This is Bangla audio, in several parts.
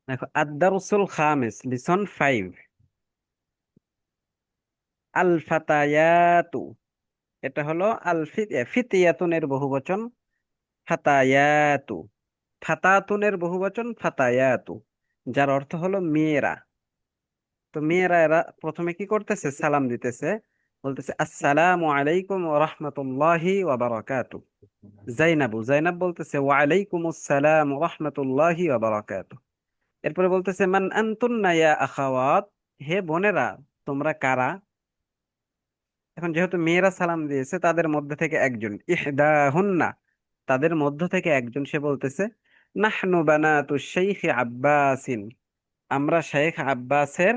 দেখো, আদ-দারসুল খামিস, লিসন 5, আল ফাতায়াতু। এটা হলো ফিতিয়াতুনের বহুবচন ফাতায়াতু। ফাতাতুনের বহুবচন ফাতায়াতু, যার অর্থ হলো মেয়েরা। তো মেয়েরা এরা প্রথমে কি করতেছে? সালাম দিতেছে, বলতেছে আসসালামু আলাইকুম ওয়া রাহমাতুল্লাহি ওয়া বারাকাতু। জাইনাব বলতেছে ওয়া আলাইকুম আসসালাম ওয়া রাহমাতুল্লাহি ওয়া বারাকাতু। এরপরে বলতেছে মান আনতুন্না ইয়া আখাওয়াত, হে বোনেরা তোমরা কারা? এখন যেহেতু মেয়েরা সালাম দিয়েছে, তাদের মধ্যে থেকে একজন, ইহদাহুন্না, তাদের মধ্য থেকে একজন, সে বলতেছে নাহনু বানাতু শাইখ আব্বাসিন, আমরা শেখ আব্বাসের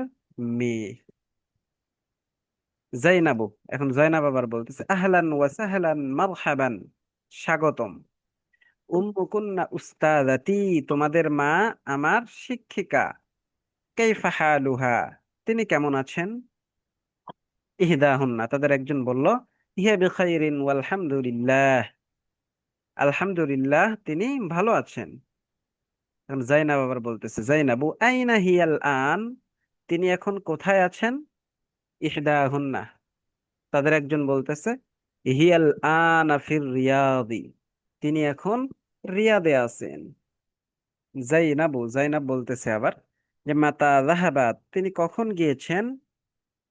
মেয়ে। জাইনাবু, এখন জয়নাব আবার বলতেছে আহলান ওয়া সাহলান মারহাবান, স্বাগতম। উম্মুকুন্না উস্তাদাতি, তোমাদের মা আমার শিক্ষিকা। কাইফা হালুহা, তিনি কেমন আছেন? ইহদাহুন্না, তাদের একজন বলল ইহা বিখাইরিন ওয়ালহামদুলিল্লাহ, আলহামদুলিল্লাহ তিনি ভালো আছেন। এখন জাইনাব আবার বলতেছে জাইনাবু আইনা হিয়াল আন, তিনি এখন কোথায় আছেন? ইহদাহুন্না, তাদের একজন বলতেছে হিয়াল আনা ফির রিয়াদি, তিনি এখন রিয়াদে আছেন। জাইনাব বলতেছে আবার যে মাতা যাহাবাত, তিনি কখন গিয়েছেন?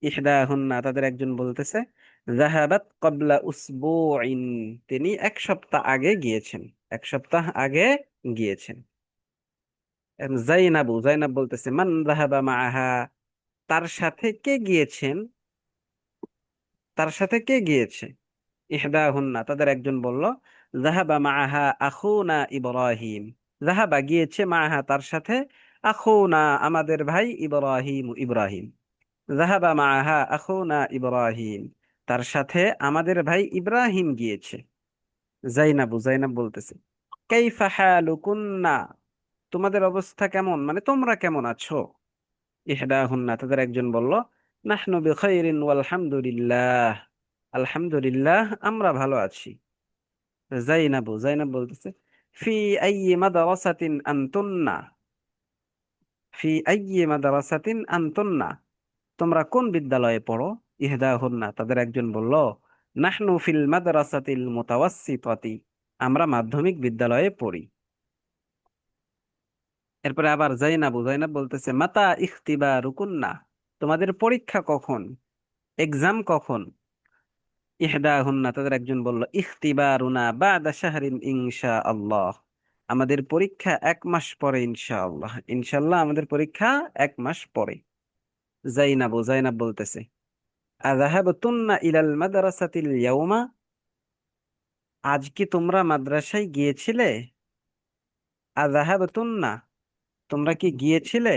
ইহদাহুন্না, তাদের একজন বলতেছে যাহাবাত ক্বাবলা উসবুইন, তিনি 1 সপ্তাহ আগে গিয়েছেন, 1 সপ্তাহ আগে গিয়েছেন। জাইনাব বলতেছে মান যাহাবা মাআহা, তার সাথে কে গিয়েছেন? তার সাথে কে গিয়েছে? ইহদাহুন্না, তাদের একজন বলল যাহাবা মাআহা আখুনা ইব্রাহিম, যাহাবা গিয়েছে মাআহা তার সাথে, আখুনা আমাদের ভাই, ইব্রাহিম। যাহাবা মাআহা আখুনা ইব্রাহিম, তার সাথে আমাদের ভাই ইব্রাহিম গিয়েছে। জাইনাব বলতেছে কাইফা হালুকুন্না, তোমাদের অবস্থা কেমন, মানে তোমরা কেমন আছো? ইহদাহুন্না, তাদের একজন বলল নাহনু বিখাইরিন ওয়ালহামদুলিল্লাহ, আলহামদুলিল্লাহ আমরা ভালো আছি। জাইনাব বলতেছে ফি আইয়ি মাদ্রাসাতিন আনতুন্না, ফি আইয়ি মাদ্রাসাতিন আনতুন্না, তোমরা কোন বিদ্যালয়ে পড়ো? ইহদাহুন্না, তাদের একজন বলল নাহনু ফিল মাদ্রাসাতিল মুতাওয়াসসিতাতি, আমরা মাধ্যমিক বিদ্যালয়ে পড়ি। এরপরে আবার জাইনাব বলতেছে মাতা ইখতিবারুকুন্না, তোমাদের পরীক্ষা কখন, এক্সাম কখন? ইহদাহুন্না, তাদের একজন বলল ইখতিবারুনা বাদা শাহরিন ইনশাআল্লাহ, আমাদের পরীক্ষা 1 মাস পরে ইনশাআল্লাহ, ইনশাআল্লাহ আমাদের পরীক্ষা 1 মাস পরে। জাইনাব বলতেছে আযাহাবতুন্না ইলাল মাদ্রাসাতিল ইয়াউমা, আজ কি তোমরা মাদ্রাসায় গিয়েছিলে? আযাহাবতুন্না, তোমরা কি গিয়েছিলে?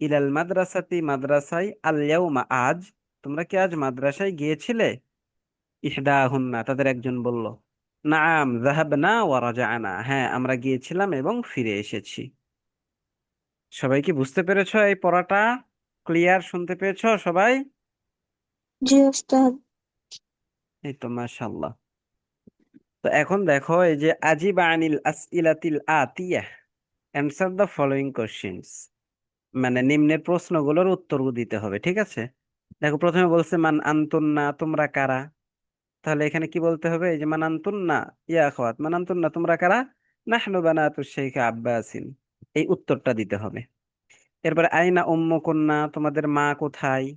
ইলাল মাদ্রাসাতি, মাদ্রাসায়, আল ইয়াউমা আজ, তোমরা কি আজ মাদ্রাসায় গিয়েছিলে? ইহদাহুন্না, তাদের একজন বলল নাআম যাহাবনা ওয়া রাজা'না, হ্যাঁ আমরা গিয়েছিলাম এবং ফিরে এসেছি। সবাই কি বুঝতে পেরেছো? এই পড়াটা ক্লিয়ার, শুনতে পেয়েছো সবাই? জি ওস্তাদ। এই তো মাশাআল্লাহ। তো এখন দেখো, এই যে আজিবা আনিল আসইলাতিল আতিয়াহ, অ্যানসার দ্য ফলোইং কোশ্চেনস, মানে নিম্নের প্রশ্নগুলোর উত্তর দিতে হবে, ঠিক আছে? দেখো, প্রথমে বলছে মান আনতুন্না, তোমরা কারা? তাহলে এখানে কি বলতে হবে? এই যে মান আনতুন্না ইয়া আখাওয়াত, মান আনতুন্না তোমরা কারা? নাহনু বানাতু শেখ আব্বাসিন, এই উত্তরটা দিতে হবে। এরপরে আইনা উম্মুকুন্না, তোমাদের মা কোথায়?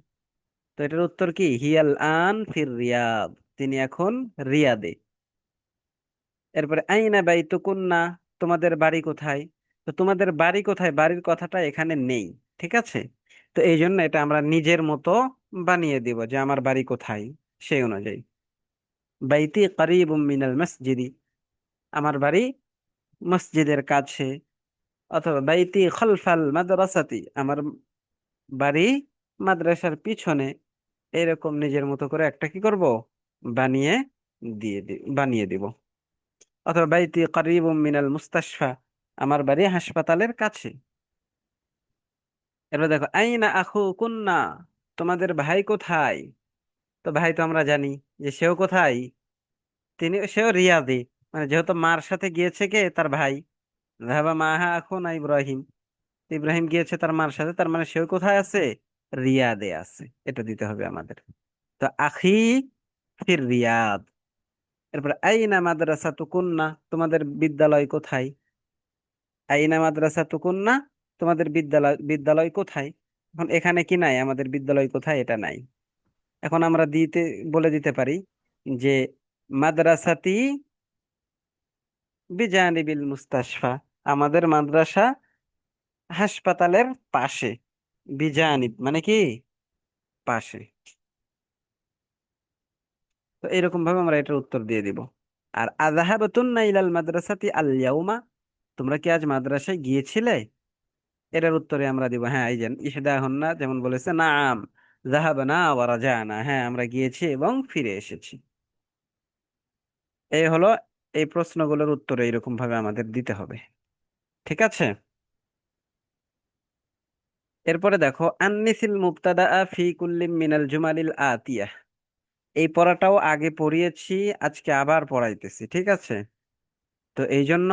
তো এটার উত্তর কি? হিয়াল আন ফির রিয়াদ, তিনি এখন রিয়াদে। এরপরে আইনা বাইতুকুন্না, তোমাদের বাড়ি কোথায়? তো তোমাদের বাড়ি কোথায়, বাড়ির কথাটা এখানে নেই, ঠিক আছে? তো এই জন্য এটা আমরা নিজের মতো বানিয়ে দিব যে আমার বাড়ি কোথায়, সেই অনুযায়ী। বাইতি করিবুম মিনাল মসজিদি, আমার বাড়ি মসজিদের কাছে। অথবা বাইতি খলফাল মাদ্রাসাতি, আমার বাড়ি মাদ্রাসার পিছনে। এরকম নিজের মতো করে একটা কি করব, বানিয়ে বানিয়ে দিব। অথবা বাইতি করিবুম মিনাল মুস্তাশফা, আমার বাড়ি হাসপাতালের কাছে। এবার দেখো আইনা আখু কুন্না, তোমাদের ভাই কোথায়? তো ভাই তো আমরা জানি যে সেও কোথায়, সেও রিয়াদে। মানে যেহেতু মার সাথে গিয়েছে কে, তার ভাই। যাহাবা মাহা আখুনা ইব্রাহিম, ইব্রাহিম গিয়েছে তার মার সাথে, তার মানে সেও কোথায় আছে? রিয়াদে আছে। এটা দিতে হবে আমাদের। তো আখি ফির রিয়াদ। এরপর আইনা মাদ্রাসাতুকুন্না, তোমাদের বিদ্যালয় কোথায়? আইনা মাদ্রাসাতুকুন্না, তোমাদের বিদ্যালয় বিদ্যালয় কোথায়? এখন এখানে কি নাই, আমাদের বিদ্যালয় কোথায় এটা নাই। এখন আমরা বলে দিতে পারি যে মাদ্রাসাতি বিজানিবিল মুস্তাশফা, আমাদের মাদ্রাসা হাসপাতালের পাশে। বিজানিব মানে কি? পাশে। তো এরকম ভাবে আমরা এটার উত্তর দিয়ে দিব। আর আযাহাবাতুন্না ইলাল মাদ্রাসাতি আল ইয়াউমা, তোমরা কি আজ মাদ্রাসায় গিয়েছিলে? এটার উত্তরে আমরা দিব হ্যাঁ, এই যে ইহদাহুন্না যেমন বলেছে নাম যাহাবানা ওয়া রাজানা, হ্যাঁ আমরা গিয়েছি এবং ফিরে এসেছি। এই হলো এই প্রশ্নগুলোর উত্তর এইরকম ভাবে আমাদের দিতে হবে। ঠিক আছে। এরপরে দেখো আননিসিল মুবতাদা ফি কুল্লি মিনাল জুমালিল আতিয়া, এই পড়াটাও আগে পড়িয়েছি, আজকে আবার পড়াইতেছি, ঠিক আছে? তো এই জন্য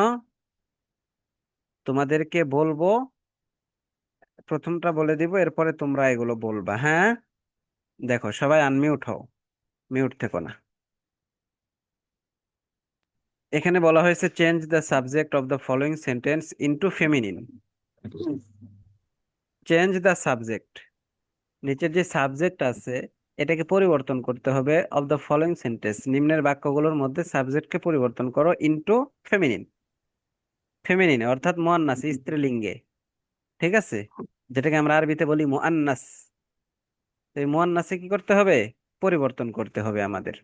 তোমাদেরকে বলবো, প্রথমটা বলে দিব, এরপরে তোমরা এগুলো বলবা, হ্যাঁ? দেখো সবাই আনমিউট হও, মিউট থেকো না। এখানে বলা হয়েছে change the subject of the following sentence into feminine. Change the subject, নিচের যে সাবজেক্ট আছে এটাকে পরিবর্তন করতে হবে। অফ দ্য ফলোইং সেন্টেন্স, নিম্নের বাক্যগুলোর মধ্যে সাবজেক্টকে পরিবর্তন করো ইনটু ফেমিনিন। ফেমিনিন অর্থাৎ মুয়ান্নাস, স্ত্রীলিঙ্গে। ঠিক আছে, যেটাকে আমরা আরবিতে বলি মুআন্নাস। এই মুয়ান্নাসে কি করতে হবে? পরিবর্তন করতে হবে আমাদের।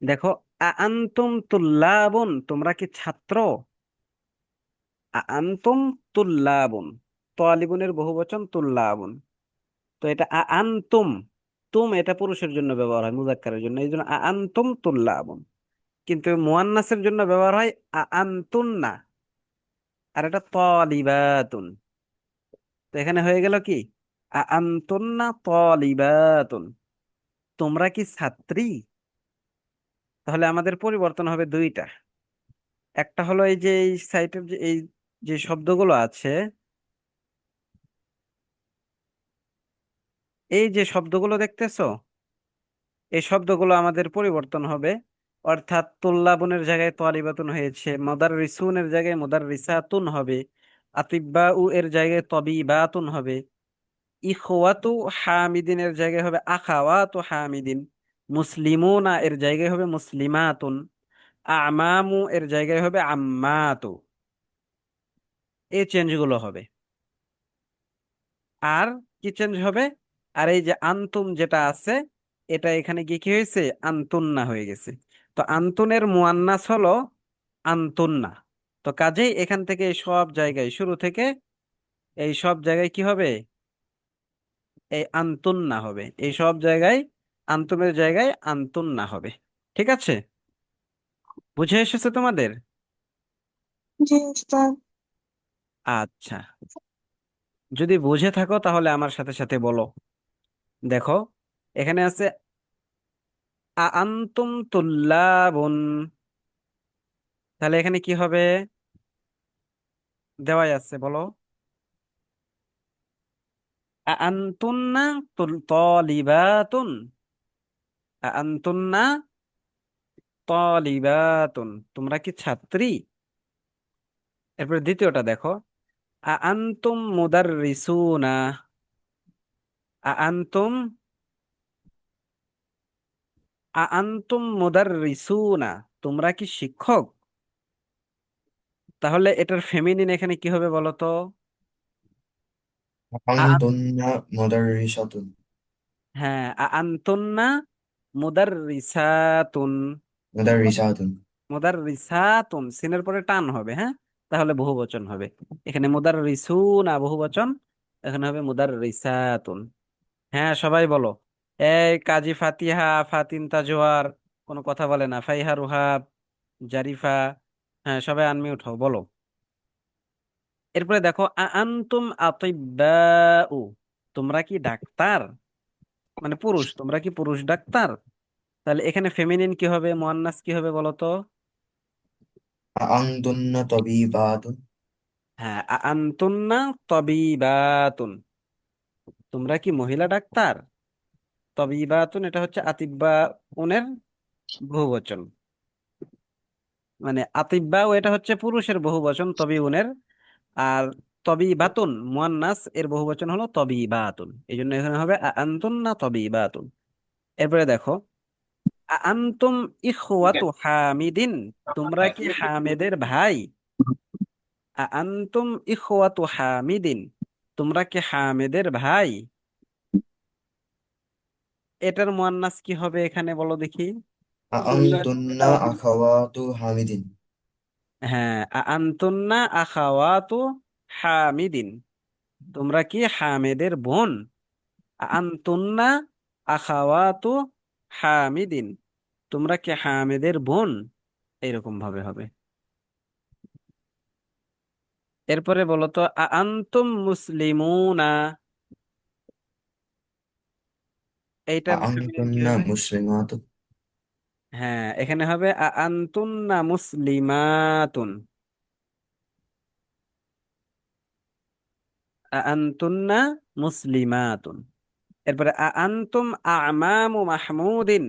দেখো আনতুম তুল্লাবুন, তোমরা কি ছাত্র? আনতুম তুল্লাবুন, তালিবুনের বহুবচন তুল্লাবুন। তো এটা আনতুম, তুম এটা পুরুষের জন্য ব্যবহার হয়, মুজাক্কারের জন্য, এই জন্য আনতুম তুল্লাবুন। কিন্তু মুয়ান্নাসের জন্য ব্যবহার হয় আনতুন্না, আর এটা তালিবাতুন। তো এখানে হয়ে গেল কি আনতুন্না তালিবাতুন, তোমরা কি ছাত্রী? তাহলে আমাদের পরিবর্তন হবে দুইটা। একটা হলো এই যে এই সাইটের যে এই যে শব্দগুলো আছে, এই যে শব্দগুলো দেখতেছো, এই শব্দগুলো আমাদের পরিবর্তন হবে। অর্থাৎ তুল্লাবুনের জায়গায় তালিবাতুন হয়েছে, মুদাররিসুনের জায়গায় মুদাররিসাতুন হবে, আতিব্বাউ এর জায়গায় তবিবাতুন হবে, ইখওয়াতু হামিদিনের জায়গায় হবে আখাওয়াতু হামিদিন, মুসলিমুনা এর জায়গায় হবে মুসলিমাতুন, আমামু এর জায়গায় হবে আম্মাতু। এই চেঞ্জগুলো হবে। আর কি চেঞ্জ হবে? আর এই যে আন্তুম যেটা আছে, এটা এখানে গিয়ে কি হয়েছে? আন্তুন্না হয়ে গেছে। তো আন্তুনের মুয়ান্নাস হলো আন্তুন্না। তো কাজেই এখান থেকে এই সব জায়গায়, শুরু থেকে এই সব জায়গায় কি হবে? এই আন্তুন্না হবে, এই সব জায়গায় আন্তুমের জায়গায় আন্তুন্না হবে। ঠিক আছে, বুঝে এসেছে তোমাদের? জি উস্তাদ। আচ্ছা, যদি বুঝে থাকো তাহলে আমার সাথে সাথে বলো। দেখো এখানে আছে আনতুম তুল্লাবুন, তাহলে এখানে কি হবে? দেওয়াই আছে, বলো। আনতুন্না তালিবাতুন, আনতুন্না তালিবাতুন, তোমরা কি ছাত্রী? এরপর দ্বিতীয়টা দেখো আনতুম মুদাররিসুনা, আনতুম আনতুম মুদাররিসুনা, তোমরা কি শিক্ষক? তাহলে এটার ফেমিনিন এখানে কি হবে বলো তো? আনতুন্না মুদাররিসাতুন। হ্যাঁ, আনতুন্না মুদাররিসাতুন। মুদাররিসাতুন। মুদাররিসাতুন সিনের পরে টান হবে, হ্যাঁ, তাহলে বহুবচন হবে। এখানে মুদাররিসুনা বহুবচন, এখানে হবে মুদাররিসাতুন। হ্যাঁ সবাই বলো। এই কাজী ফাতিহা, ফাতিন তাজওয়ার কোনো কথা বলে না, ফাইহা রুহাব, জারিফা, হ্যাঁ সবাই আনমিউট হও, বলো। এরপরে দেখো আনতুম আতিব্বাউ, তোমরা কি ডাক্তার? মানে পুরুষ, তোমরা কি পুরুষ ডাক্তার? তাহলে এখানে ফেমিনিন কি হবে, মুয়ান্নাস কি হবে বলো তো? আআনতুন্না তাবিবাতুন। হ্যাঁ, আনতুন্না তবিবাতুন, তোমরা কি মহিলা ডাক্তার? তবিবাতুন এটা হচ্ছে আতিব্বা উনের বহুবচন, মানে আতিব্বাও এটা হচ্ছে পুরুষের বহুবচন তবিউনের, আর তবিবাতুন মুয়ান্নাস এর বহুবচন হলো তবিবাতুন, এই জন্য এখানে হবে আনতুন্না তবিবাতুন। এরপরে দেখো, আনতুম ইখওয়াতু হামিদিন, তোমরা কি হামেদের ভাই? আনতুম ইখওয়াতু হামিদিন, তোমরা কি হামেদের ভাই? এটার মুয়ান্নাস কি হবে এখানে বলো দেখি। আআনতুন্না আখাওয়াতু হামিদিন। হ্যাঁ, আনতুন্না আখাওয়াতু হামিদিন, তোমরা কি হামেদের বোন? আনতুন্না আখাওয়াতু হামিদিন, তোমরা কি হামেদের বোন? এইরকম ভাবে হবে। এরপরে বলো তো, আনতুম মুসলিমুনা, এইটার ফেমিনিন কি আআনতুন্না হবে? মুসলিমাতু। হ্যাঁ, এখানে হবে আনতুন্না মুসলিমাতুন, আনতুন্না মুসলিমাতুন। এরপরে আনতুম আমামু মাহমুদিন,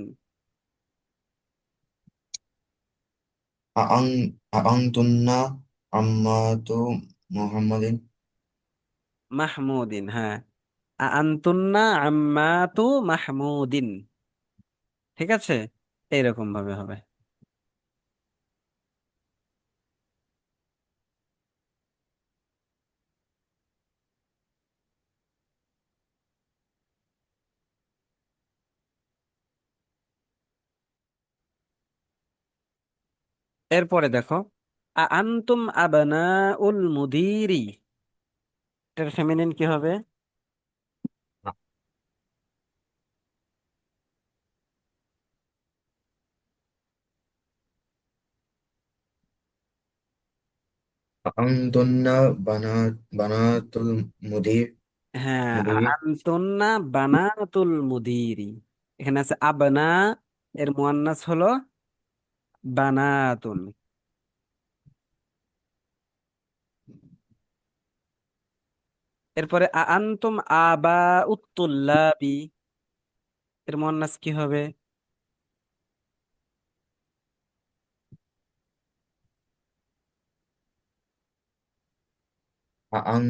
আআন আআনতুন্না আম্মাতু মুহাম্মাদিন। মাহমুদিন, হ্যাঁ, আনতুন্না আম্মাতু মাহমুদিন, ঠিক আছে, এইরকম ভাবে হবে। এরপরে দেখো, আনতুম আবনাউল মুদিরি, এটার ফেমিনিন কি হবে? আআনতুন্না বানাতুল মুদির। হ্যাঁ, মুদিরি। আনতুন্না বানাতুল মুদিরি, এখানে আছে আবনা, এর মুয়ান্নাস হলো বানাতুন। এরপরে আনতুম আবা উত্তুল্লাবি, এর মুয়ান্নাস কি হবে? আআন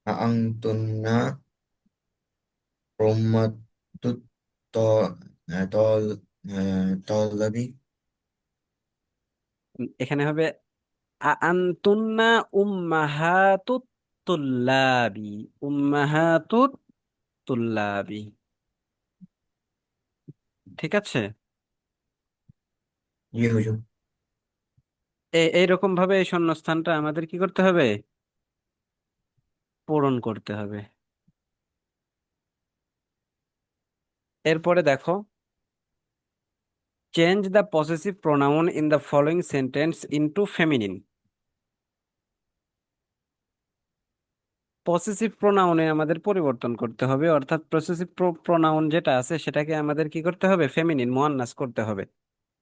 আআনতুন্না উম্মাতুত ত তল তলাবি। এখানে হবে আনতুন্না উম্মাহাতুত তুল্লাবি, উম্মাহাতুত তুল্লাবি, ঠিক আছে। জি হুজুর। এইরকম ভাবে এই শূন্যস্থানটা আমাদের কি করতে হবে? পূরণ করতে হবে। এরপরে দেখো, change the possessive pronoun in the following sentence into feminine. Possessive প্রোনাউনে আমাদের পরিবর্তন করতে হবে, অর্থাৎ পসেসিভ প্রোনাউন যেটা আছে সেটাকে আমাদের কি করতে হবে? ফেমিনিন মুয়ান্নাস করতে হবে।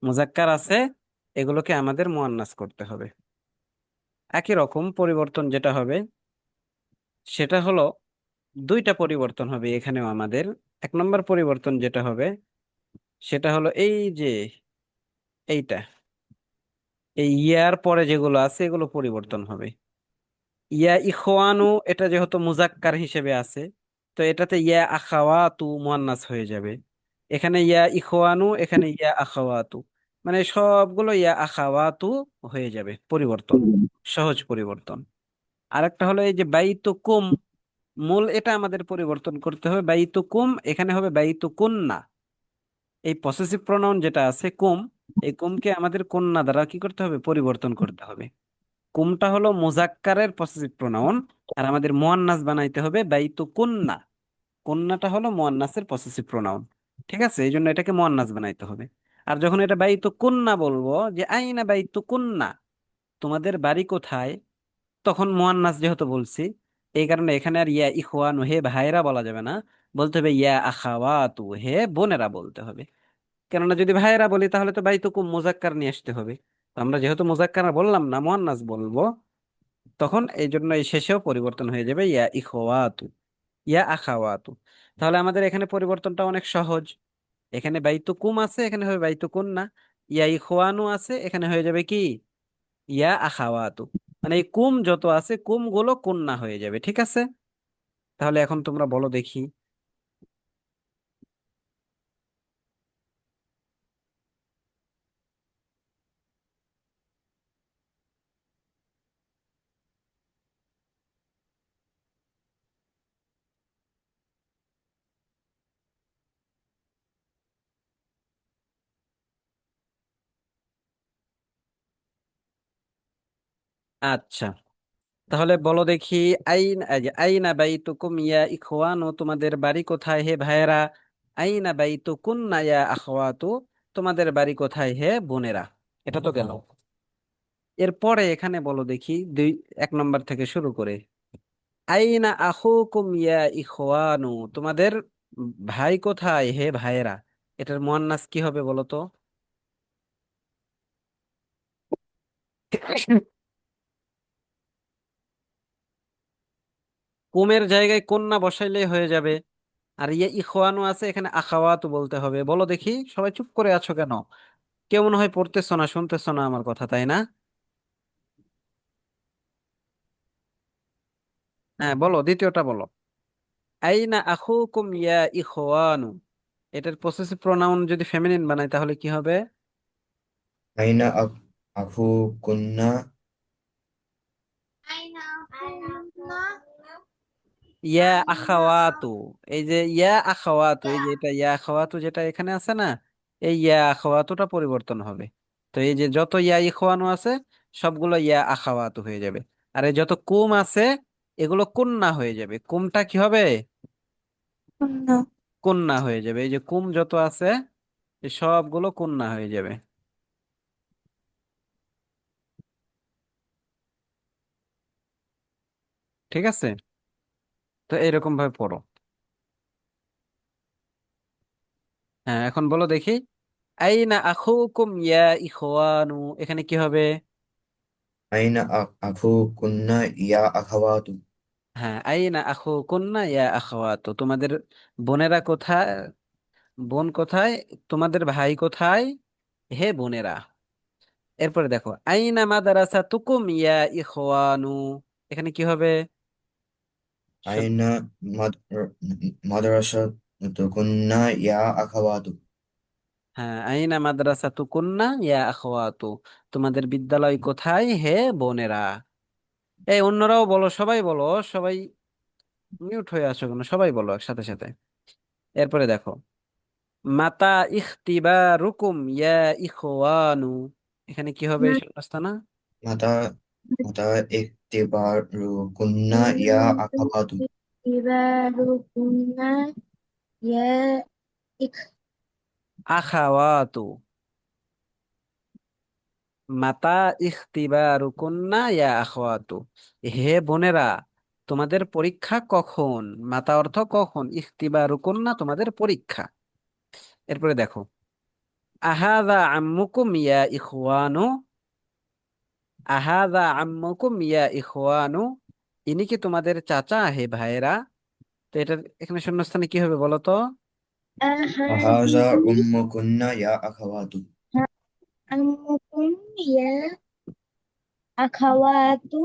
মুজাক্কার আছে, এগুলোকে আমাদের মুয়ান্নাস করতে হবে। একই রকম পরিবর্তন যেটা হবে সেটা হলো, দুইটা পরিবর্তন হবে এখানেও আমাদের। এক নম্বর পরিবর্তন যেটা হবে সেটা হলো এই যে এইটা, এই ইয়ার পরে যেগুলো আছে এগুলো পরিবর্তন হবে। ইয়া ইখওয়ানু, এটা যেহেতু মুজাক্কার হিসেবে আছে, তো এটাতে ইয়া আখাওয়াতু মুয়ান্নাস হয়ে যাবে। এখানে ইয়া ইখওয়ানু, এখানে ইয়া আখাওয়াতু, মানে সবগুলো ইয়া আখাওয়াতু হয়ে যাবে, পরিবর্তন, সহজ পরিবর্তন। আরেকটা হলো এই যে বাইতুকুম, মূল এটা আমাদের পরিবর্তন করতে হবে, বাইতুকুম এখানে হবে বাইতুকুন্না। এই পসেসিভ প্রোনাউন যেটা আছে কুম, এই কুমকে আমাদের কন্যা দ্বারা কি করতে হবে? পরিবর্তন করতে হবে। কুমটা হলো মুজাক্কারের পসেসিভ প্রোনাউন, আর আমাদের মুয়ান্নাস বানাইতে হবে বাইতু কুন্না। কন্যাটা হলো মুয়ান্নাসের পসেসিভ প্রোনাউন, ঠিক আছে, এই জন্য এটাকে মুয়ান্নাস বানাইতে হবে। আর যখন এটা বাইতু কুন্না বলবো, যে আইনা বাইতু কুন্না, তোমাদের বাড়ি কোথায়, তখন মুয়ান্নাস যেহেতু বলছি, এই কারণে এখানে আর ইয়া ইখওয়ানু হে ভাইরা বলা যাবে না, বলতে হবে ইয়া আখাওয়াতু হে বোনেরা বলতে হবে। কেননা যদি ভাইয়েরা বলি তাহলে তো বাইতুকুম মুজাক্কার নিয়ে আসতে হবে। তো আমরা যেহেতু মুজাক্কার বললাম না, মুয়ান্নাস বলবো, তখন এই জন্য এই শেষেও পরিবর্তন হয়ে যাবে ইয়া ইখওয়াতু, ইয়া আখাওয়াতু। তাহলে আমাদের এখানে পরিবর্তনটা অনেক সহজ। এখানে বাইতুকুম আছে, এখানে হবে বাইতুকুন্না। ইয়া ইখওয়ানু আছে, এখানে হয়ে যাবে কি ইয়া আখাওয়াতু। মানে এই কুম যত আছে, কুম গুলো কুন্না হয়ে যাবে, ঠিক আছে? তাহলে এখন তোমরা বলো দেখি। আচ্ছা, তাহলে বলো দেখি, এই যে আইনা বাইতুকুম ইয়া ইখওয়ানু, তোমাদের বাড়ি কোথায় হে ভাইয়েরা? আইনা বাইতুকুন্না ইয়া আখওয়াতু, তোমাদের বাড়ি কোথায় হে বোনেরা। এটা তো গেল। এরপরে এখানে বলো দেখি, 1 নম্বর থেকে শুরু করে, আইনা আখুকুম ইয়া ইখওয়ানু, তোমাদের ভাই কোথায় হে ভাইয়েরা। এটার মুয়ান্নাস কি হবে বলো তো? কুমের জায়গায় কন্যা বসাইলেই হয়ে যাবে। আর ইয়ে ইখওয়ানু আছে, এখানে আখাওয়াতু বলতে হবে। বলো দেখি, সবাই চুপ করে আছো কেন? কেউ মনে হয় পড়তেছো না, শুনতেছো না আমার কথা, তাই না? হ্যাঁ বলো, দ্বিতীয়টা বলো। আইনা আখুকুম ইয়া ইখওয়ানু, এটার পসেসিভ প্রোনাউন যদি ফেমিনিন বানাই তাহলে কি হবে? আইনা আখুকুন্না ইয়া আখাওয়াতু। এই যে ইয়া আখাওয়াতু, এই যে এটা ইয়া আখাওয়াতু যেটা এখানে আছে না, এই ইয়া আখাওয়াতুটা পরিবর্তন হবে। তো এই যে যত ইয়া ইখওয়ানু আছে, সবগুলো ইয়া আখাওয়াতু হয়ে যাবে। আর এই যত কুম আছে, এগুলো কুন্না হয়ে যাবে। কুমটা কি হবে? কুন্না। কন্যা হয়ে যাবে। এই যে কুম যত আছে, এই সবগুলো কন্যা হয়ে যাবে, ঠিক আছে? তো এরকম ভাবে পড়ো। হ্যাঁ, এখন বলো দেখি, আইনা আখুকুম ইয়া ইখওয়ানু, এখানে কি হবে? আইনা আখুকুন্না ইয়া আখাওয়াতু হ্যাঁ, আইনা আখুকুন্না ইয়া আখাওয়াতু, তোমাদের বোনেরা কোথায়, বোন কোথায়, তোমাদের ভাই কোথায় হে বোনেরা। এরপরে দেখো, আইনা মাদ্রাসাতুকুম ইয়া ইখওয়ানু, এখানে কি হবে? আইনা মাদ্রাসাতুকুন্না ইয়া আখাওয়াতু হ্যাঁ, আইনা মাদ্রাসাতুকুন্না ইয়া আখওয়াতু, তোমাদের বিদ্যালয় কোথায় হে বোনেরা। এই অন্যরাও বলো, সবাই বলো, সবাই মিউট হয়ে আছো কেন? সবাই বলো একসাথে সাথে। এরপরে দেখো, মাতা ইখতিবারুকুম ইয়া ইখওয়ানু, এখানে কি হবে এই শূন্যস্থান? মাতা মাতা ইক্তিবারুকুন্না ইয়া আখাওয়াতু ইবারুকুন্না ইয়া ইখ আখাওয়াতু, মাতা ইখতিবারুকুন্না ইয়া আখওয়াতু, হে বোনেরা, তোমাদের পরীক্ষা কখন। মাতা অর্থ কখন, ইখতিবারুকুন্না তোমাদের পরীক্ষা। এরপরে দেখো, আহাদা আম্মুকুম ইয়া ইখওয়ানু, আহাদা আম্মুকুম ইয়া ইখওয়ানু, ইনি কি তোমাদের চাচা হে ভাইয়েরা। তো এটার এখানে শূন্যস্থানে কি হবে বলো তো? আহাজা আহাদিহি উম্মুকুন্না ইয়া আখাওয়াতু আম্মুকুম ইয়া আখাওয়াতু।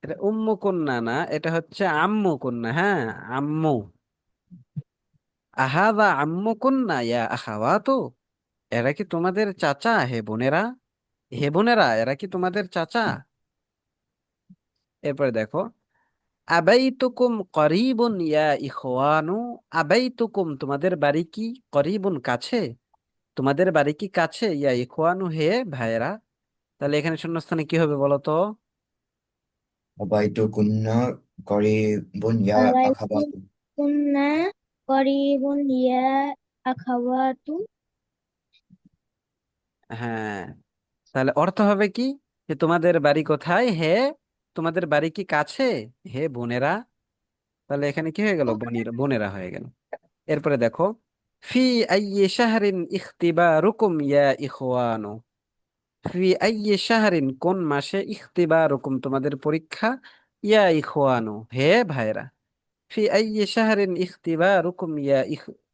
এটা উম্মু কন্যা না, এটা হচ্ছে আম্মু কন্যা। হ্যাঁ, আম্মু। আহাদা আম্মু কন্যা ইয়া আখাওয়াতু, এরা কি তোমাদের চাচা হে বোনেরা। হে বোনেরা, এরা কি তোমাদের চাচা। এরপরে দেখো, আবাইতুকুম করিবুন ইয়া ইখওয়ানু, আবাইতুকুম তোমাদের বাড়ি কি, করিবুন কাছে, তোমাদের বাড়ি কি কাছে, ইয়া ইখওয়ানু হে ভাইয়েরা। তাহলে এখানে শূন্যস্থানে কি হবে বলো তো? আবাইতুকুন্না করিবুন ইয়া আখাওয়াতু আবাইতুকুন্না করিবুন ইয়া আখাওয়াতু। হ্যাঁ, তাহলে অর্থ হবে কি, যে তোমাদের বাড়ি কোথায় হে, তোমাদের বাড়ি কি কাছে হে বোনেরা। তাহলে এখানে কি হয়ে গেল, বোনেরা, বোনেরা হয়ে গেল। এরপরে দেখো, ফি আইয়ি শাহরিন ইখতিবারুকুম ইয়া ইখওয়ানু, ফি আইয়ি শাহরিন, কোন মাসে, ইখতিবারুকুম, তোমাদের পরীক্ষা, ইয়া ইখওয়ানু, হে ভাইরা। ফি আইয়ি শাহরিন ইখতিবারুকুম ইয়া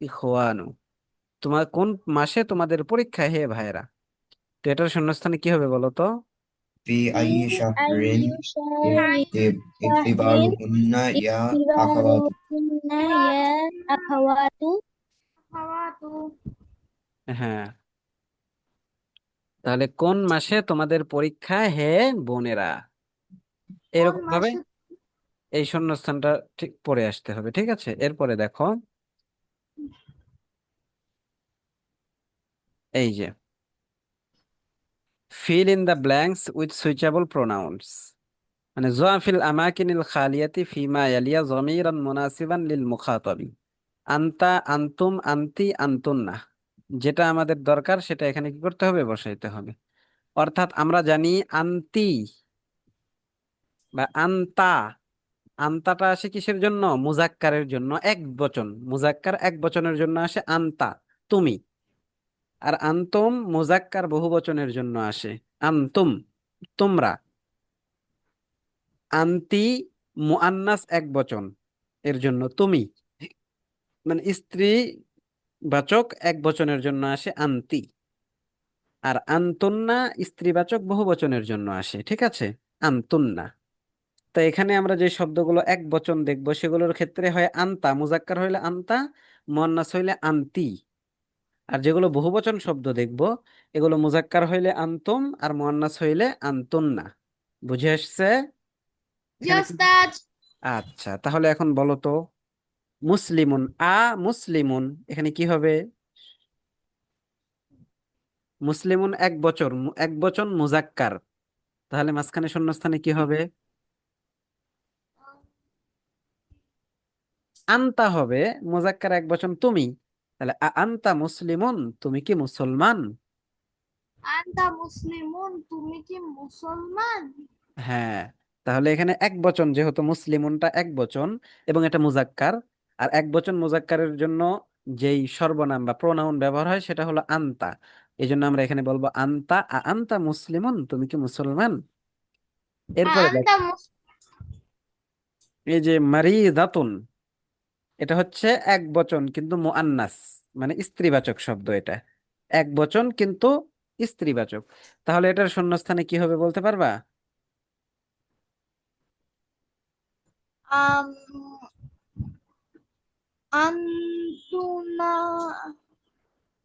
ইখওয়ানু, তোমার কোন মাসে তোমাদের পরীক্ষা হে ভাইরা। তো এটার শূন্যস্থানে কি হবে বলো তো? في في أي أي شهر شهر شهر اختباركن يا أخوات اختباركن يا أخوات. হ্যাঁ, তাহলে কোন মাসে তোমাদের পরীক্ষা হে বোনেরা, এরকম ভাবে এই শূন্যস্থানটা ঠিক পড়ে আসতে হবে। ঠিক আছে, এরপরে দেখো, এই যে fill in the blanks with switchable pronounce, মানে জোয়াফিল আমাকিনিল খালিয়াতি ফিমা ইয়ালিয়া জমিরান মুনাসিবান লিল মুখাতাবি, আনতা, আনতুম, আনতি, আনতুন্না, যেটা আমাদের দরকার সেটা এখানে কি করতে হবে, বসাইতে হবে। অর্থাৎ আমরা জানি আন্তি বা আন্তা, আন্তাটা আসে কিসের জন্য, মুজাক্কারের জন্য, এক বচন, মুজাক্কার এক বচনের জন্য আসে আন্তা, তুমি। আর আনতুম মুজাক্কার বহু বচনের জন্য আসে আনতুম, তোমরা। আন্তি মুআন্নাস এক বচন, এর জন্য তুমি, মানে স্ত্রী বাচক এক বচনের জন্য আসে আন্তি। আর আন্তুন্না স্ত্রীবাচক বহু বচনের জন্য আসে। ঠিক আছে, আন্তুন্না। তো এখানে আমরা যে শব্দগুলো এক বচন দেখবো সেগুলোর ক্ষেত্রে হয় আন্তা, মুজাক্কার হইলে আন্তা, মুআন্নাস হইলে আন্তি। আর যেগুলো বহুবচন শব্দ দেখবো এগুলো মুজাক্কার হইলে আনতুম আর মুআন্নাস হইলে আনতুন্না। বুঝে আসছে এখানে আচ্ছা, তাহলে এখন বলো তো, মুসলিমুন, মুসলিমুন, এখানে কি হবে? মুসলিমুন এক বচন, এক বচন মুজাক্কার, তাহলে মাঝখানে শূন্যস্থানে কি হবে? আনতা হবে, মুজাক্কার এক বচন তুমি, তাহলে আনতা মুসলিমুন, তুমি কি মুসলমান? আনতা মুসলিমুন, তুমি কি মুসলমান? হ্যাঁ, তাহলে এখানে এক বচন, যেহেতু মুসলিমুনটা এক বচন এবং এটা মুজাক্কার, আর এক বচন মুজাক্কারের জন্য যেই সর্বনাম বা প্রোনাউন ব্যবহার হয় সেটা হলো আনতা। এই জন্য আমরা এখানে বলবো আনতা, আনতা মুসলিমুন, তুমি কি মুসলমান? এরপরে দেখ, আনতা এই যে মারিদাতুন, এটা হচ্ছে এক বচন কিন্তু মুআন্নাস, মানে স্ত্রীবাচক শব্দ এটা, এক বচন কিন্তু স্ত্রীবাচক। তাহলে এটার শূন্যস্থানে কি হবে বলতে পারবা? আম আন্তুনা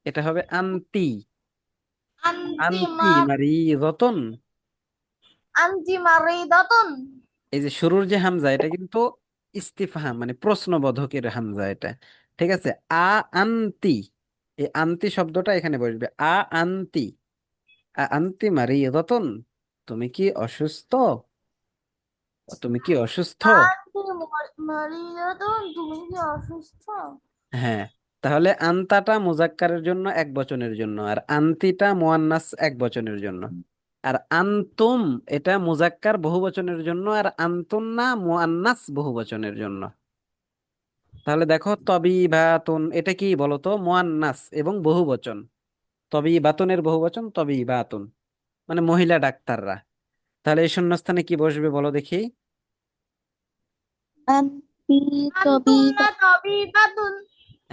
এটা হবে আন্তি, আন্তি আন্তিমা মারিদাতুন। আন্তি মারিদাতুন। এই যে শুরুর যে হামজা এটা কিন্তু ইস্তিফহাম, মানে প্রশ্নবোধকের হামজা এটা। ঠিক আছে, আন্তি, এই আন্তি শব্দটা এখানে বসবে, আন্তি, আন্তি মারিয়াদাতুন, তুমি কি অসুস্থ, তুমি কি অসুস্থ? আন্তি মারিদাতুন, তুমি কি অসুস্থ? হ্যাঁ, তাহলে আন্তাটা মুজাক্কারের জন্য এক বচনের জন্য, আর আন্তিটা মুয়ান্নাস এক বচনের জন্য। আর আন্তুম এটা মুজাক্কার বহু বচনের জন্য, আর আন্তুন্না মুয়ান্নাস বহু বচনের জন্য। তাহলে দেখো তবিবাতুন, এটা কি বলতো, মুয়ান্নাস এবং বহুবচন। তবিবাতুনের বহুবচন তবিবাতুন, মানে মহিলা ডাক্তাররা। তাহলে এই শূন্যস্থানে কি বসবে বলো দেখি? আন্তি তবিবা তবিবাতুন।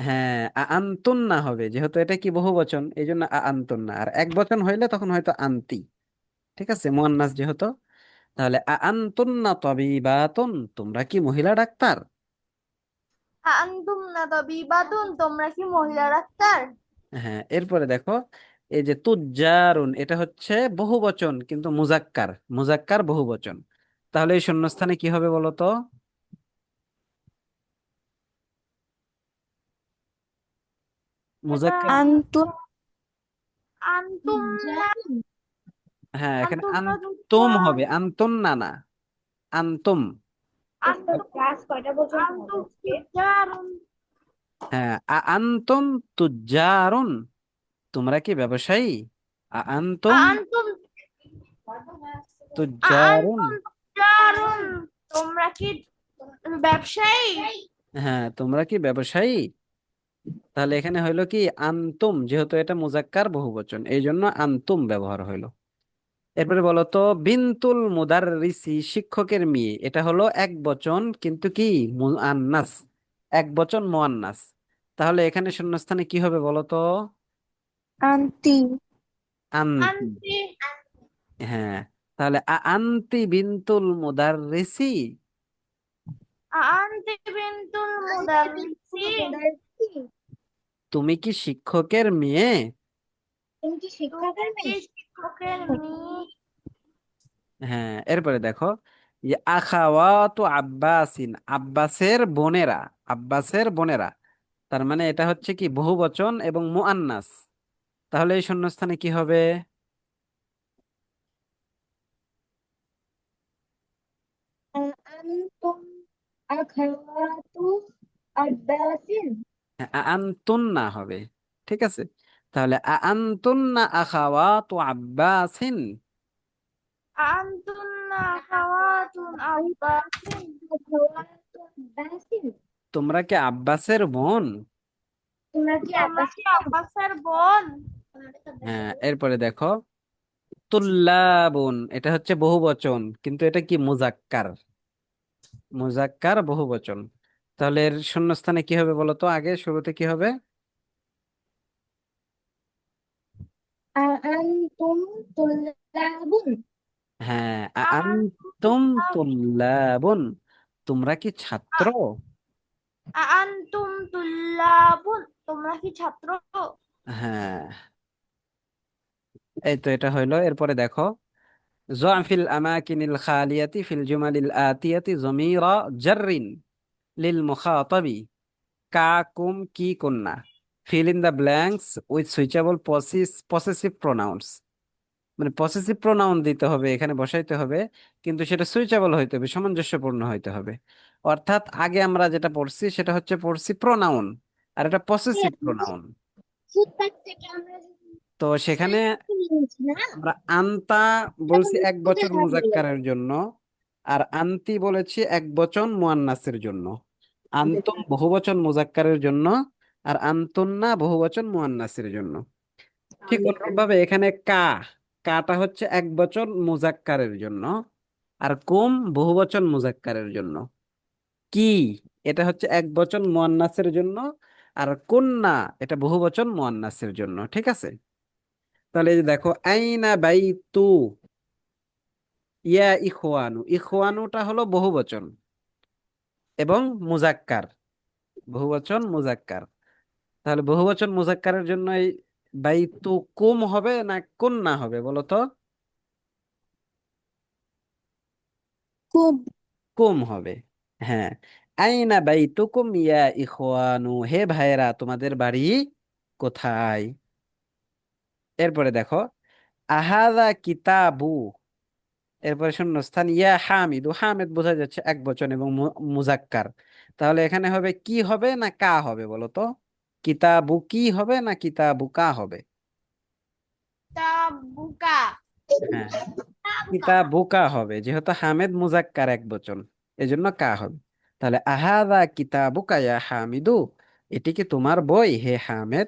হ্যাঁ, আন্তুন্না হবে, যেহেতু এটা কি বহুবচন এই জন্য আন্তুন্না। আর এক বচন হইলে তখন হয়তো আন্তি। ঠিক আছে, মুয়ান্নাস যেহেতু। তাহলে আন্তুন্না তবিবাতুন, তোমরা কি মহিলা ডাক্তার? আন্তুম না তবিবাতুন, তোমরা কি মহিলা ডাক্তার? হ্যাঁ, এরপরে দেখো, এই যে তুজ্জারুন, এটা হচ্ছে বহুবচন কিন্তু মুজাক্কার, মুজাক্কার বহুবচন। তাহলে এই শূন্যস্থানে কি হবে বলো তো? মুজাক্কার, আন্তুম আন্তুম না হ্যাঁ এখানে আন্তুম না আনতুম হবে, আনতুন না, না, আনতুম। ক্লাস কয়টা পর্যন্ত হবে আজকে? হ্যাঁ, আনতুম তুজ্জারুন, তোমরা কি ব্যবসায়ী? আনতুম আন্তুম তুজ্জারুন। আন্তুম তুজারুন, তোমরা কি ব্যবসায়ী? হ্যাঁ, তোমরা কি ব্যবসায়ী। তাহলে এখানে হইলো কি, আনতুম, যেহেতু এটা মুজাক্কার বহুবচন এই জন্য আনতুম ব্যবহার হইলো। এরপরে বলো তো, বিনতুল মুদাররিসি শিক্ষকের মেয়ে, এটা হলো এক বচন কিন্তু কি মুআন্নাস, এক বচন মুআন্নাস। তাহলে এখানে শূন্যস্থানে কি হবে বলো তো? আন্টি। আনতি। আন্টি। হ্যাঁ, তাহলে আনতি বিনতুল মুদাররিসি, আন্টি বিনতুল মুদাররিসি। তুমি কি শিক্ষকের মেয়ে? তুমি কি শিক্ষকের মেয়ে? শিক্ষকের মেয়ে। হ্যাঁ, এরপরে দেখো, আখাওয়াতু আব্বাসিন, আব্বাসের বোনেরা, আব্বাসের বোনেরা, তার মানে এটা হচ্ছে কি বহুবচন এবং মুআন্নাস। তাহলে এই শূন্যস্থানে কি হবে? আনতুম আখাওয়াতু আব্বাসিন। হ্যাঁ, আনতুন্না হবে। ঠিক আছে, তাহলে আনতুন্না আখাওয়াতু আব্বাসিন, আনতুন্না আখাওয়াতুন আব্বাসিন। আখাওয়াতু আব্বাসিন। তোমরা কি আব্বাসের বোন? তোমরা কি আব্বাসের বোন? হ্যাঁ, এরপরে দেখো, তুল্লাবুন, এটা হচ্ছে বহুবচন কিন্তু এটা কি মুজাক্কার, মুজাক্কার বহুবচন। তাহলে এর শূন্যস্থানে কি হবে বলো তো, আগে শুরুতে কি হবে? আনতুম তুল্লাবুন। হ্যাঁ, আনতুম আনতুম তুল্লাবুন, তোমরা কি ছাত্র? আনতুম তুল্লাবুন। তোমরা কি ছাত্র? হ্যাঁ, এই তো এটা হইলো। এরপরে দেখো, ضع في الأماكن الخالية في الجمل الآتية ضمير جر للمخاطب كاكم كي كنا. Fill in the blanks with suitable possessive pronouns. মানে পসেসিভ প্রোনাউন দিতে হবে, এখানে বসাইতে হবে, কিন্তু সেটা সুইচেবল হইতে হবে, সামঞ্জস্যপূর্ণ হইতে হবে। অর্থাৎ আগে আমরা যেটা পড়ছি সেটা হচ্ছে পড়ছি প্রোনাউন, আর এটা পসেসিভ প্রোনাউন। ফুটপাত থেকে আমরা তো সেখানে নিয়েছি না, আমরা আনতা তখন বলছি এক বচন কোথায় হারিয়ে গেল? মুজাক্কারের জন্য, আর আনতি বলেছি এক বচন মুয়ান্নাসের জন্য। আনতুম বহুবচন মুজাক্কারের জন্য, আর আনতুন্না বহুবচন মুয়ান্নাসের জন্য। ঠিক অনুরূপ ভাবে এখানে কাটা হচ্ছে এক বচন মুজাক্কারের জন্য, আর কুম বহুবচন মুজাক্কারের জন্য। কি, এটা হচ্ছে এক বচন মুয়ান্নাসের জন্য, আর কুন্না এটা বহুবচন মুয়ান্নাসের জন্য। ঠিক আছে, তাহলে এই যে দেখো, আইনা বাইতু ইয়া ইখওয়ানু, ইখওয়ানুটা হলো বহুবচন এবং মুজাক্কার, বহুবচন মুজাক্কার। তাহলে বহুবচন মুজাক্কারের জন্য এই বাইতু কুম হবে না কুন্না হবে বলো তো? খুব। কুম হবে। হ্যাঁ, আইনা বাইতুকুম ইয়া ইখওয়ানু, হে ভাইয়েরা তোমাদের বাড়ি কোথায়? এরপরে দেখো, আহাদা কিতাবু, এরপরে শূন্যস্থান ইয়া হামিদু, হামিদ বোঝা যাচ্ছে এক বচন এবং মুজাক্কার। তাহলে এখানে হবে কি হবে না কা হবে বলো তো? কিতাবু কি হবে না কিতাবু কা হবে? তাবুকা। হ্যাঁ, কিতাবুকা হবে, যেহেতু হামেদ মুজাক্কার এক বচন, এজন্য কা হবে। তাহলে আহাদা কিতাবুকা ইয়া হামিদু, এটি কি তোমার বই হে হামেদ?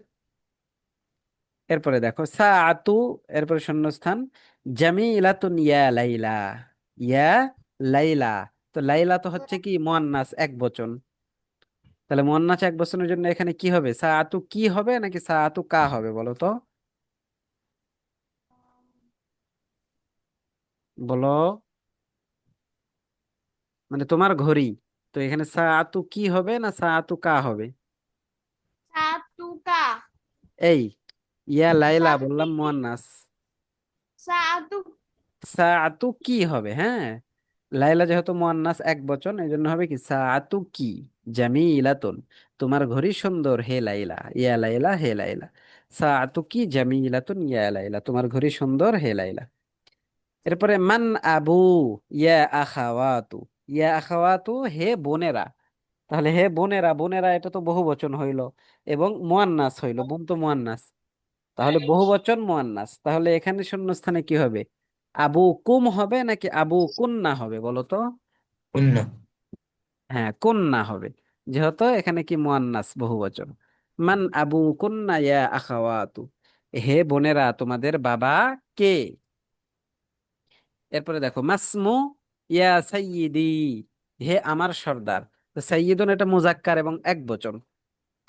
এরপরে দেখো সাআতু, এরপরে শূন্যস্থান জামিলাতুন ইয়া লাইলা, ইয়া লাইলা, তো লাইলা তো হচ্ছে কি মুয়ান্নাস এক বচন। তাহলে মুয়ান্নাস এক বচনের জন্য এখানে কি হবে, সাআতু কি হবে নাকি সাআতু কা হবে বলো তো? বলো, মানে তোমার ঘড়ি, তো এখানে সাআতু কি হবে না সাআতু কা হবে? সাতুকা। এই, ইয়া লাইলা সাতুকি। বললাম মুয়ান্নাস, সাতু। সাআতু কি হবে? হ্যাঁ, লাইলা যেহেতু মুয়ান্নাস এক বচন, এই জন্য হবে কি সাআতু কি জামিলাতুন, তোমার ঘড়ি সুন্দর হে লাইলা, ইয়া লাইলা হে লাইলা, সাআতু কি জামিলাতুন ইয়া লাইলা, তোমার ঘড়ি সুন্দর হে লাইলা। এরপরে মান আবু ইয়া আখাওয়াতু, ইয়া আখাওয়াতু হে বোনেরা। তাহলে হে বোনেরা, বোনেরা এটা তো বহু বচন হইলো এবং মুয়ান্নাস হইলো, বোন তো মুয়ান্নাস, তাহলে বহু বচন মুয়ান্নাস। তাহলে এখানে শূন্যস্থানে কি হবে, আবু কুম হবে নাকি আবু কুন্না হবে বলো তো? قلنا হ্যাঁ, কুন্না হবে, যেহেতু এখানে কি মুয়ান্নাস বহুবচন। মান আবু কুন্না ইয়া আখাওয়াতু, হে বোনেরা তোমাদের বাবা কে? এরপরে দেখো মাসমু ইয়া সাইয়্যিদি, হে আমার সর্দার। তো সাইয়্যিদুন এটা মুজাক্কার এবং একবচন,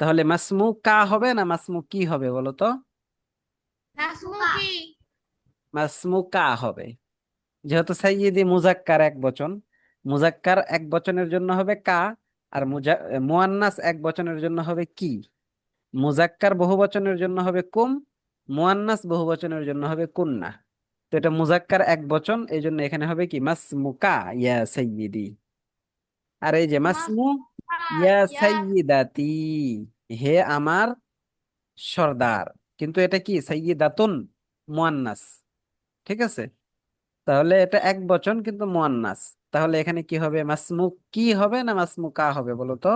তাহলে মাসমু কা হবে না মাসমু কি হবে বলো তো? নাসমুকি। মাসমু কা হবে, যেহেতু সাইয়্যিদি মুজাক্কার একবচন, মুজাক্কার একবচনের জন্য হবে কা, আর মুয়ান্নাস একবচনের জন্য হবে কি। মুজাক্কার বহুবচনের জন্য হবে কুম, মুয়ান্নাস বহুবচনের জন্য হবে কুন্না। তো এটা মুজাক্কার একবচন, এই জন্য এখানে হবে কি মাসমুকা ইয়া সাইয়্যিদি। আর এই যে মাসমু মাসমুকা ইয়া ইয়া। সাইয়্যিদাতি, হে আমার সর্দার, কিন্তু এটা কি সাইয়্যিদাতুন, মুয়ান্নাস। ঠিক আছে, তাহলে এটা এক বচন কিন্তু মুয়ান্নাস। তাহলে এখানে কি হবে, মাসমু কি হবে না মাসমুকা হবে বলো তো?